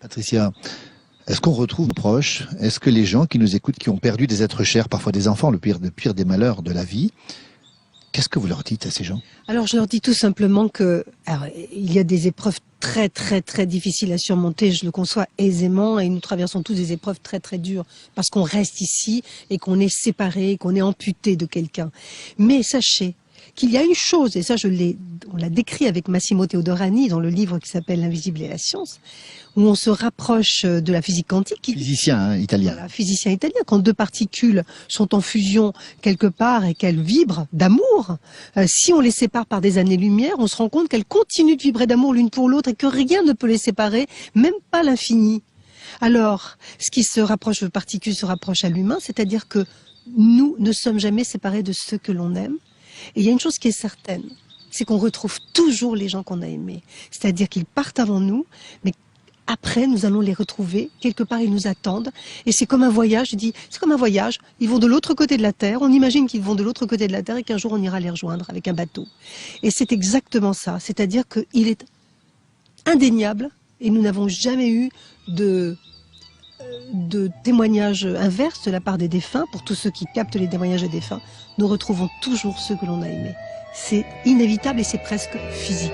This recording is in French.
Patricia, est-ce qu'on retrouve nos proches? Est-ce que les gens qui nous écoutent, qui ont perdu des êtres chers, parfois des enfants, le pire des malheurs de la vie, qu'est-ce que vous leur dites à ces gens? Alors je leur dis tout simplement que il y a des épreuves très difficiles à surmonter, je le conçois aisément, et nous traversons tous des épreuves très dures parce qu'on reste ici et qu'on est séparé, qu'on est amputé de quelqu'un. Mais sachez qu'il y a une chose, et ça on l'a décrit avec Massimo Teodorani dans le livre qui s'appelle L'invisible et la science, où on se rapproche de la physique quantique. Physicien italien. Voilà, physicien italien. Quand deux particules sont en fusion quelque part et qu'elles vibrent d'amour, si on les sépare par des années-lumière, on se rend compte qu'elles continuent de vibrer d'amour l'une pour l'autre et que rien ne peut les séparer, même pas l'infini. Alors, ce qui se rapproche aux particules se rapproche à l'humain, c'est-à-dire que nous ne sommes jamais séparés de ceux que l'on aime. Et il y a une chose qui est certaine, c'est qu'on retrouve toujours les gens qu'on a aimés. C'est-à-dire qu'ils partent avant nous, mais après, nous allons les retrouver. Quelque part, ils nous attendent. Et c'est comme un voyage. Je dis, c'est comme un voyage. Ils vont de l'autre côté de la Terre. On imagine qu'ils vont de l'autre côté de la Terre et qu'un jour, on ira les rejoindre avec un bateau. Et c'est exactement ça. C'est-à-dire qu'il est indéniable et nous n'avons jamais eu de témoignages inverses de la part des défunts. Pour tous ceux qui captent les témoignages des défunts, nous retrouvons toujours ceux que l'on a aimés. C'est inévitable et c'est presque physique.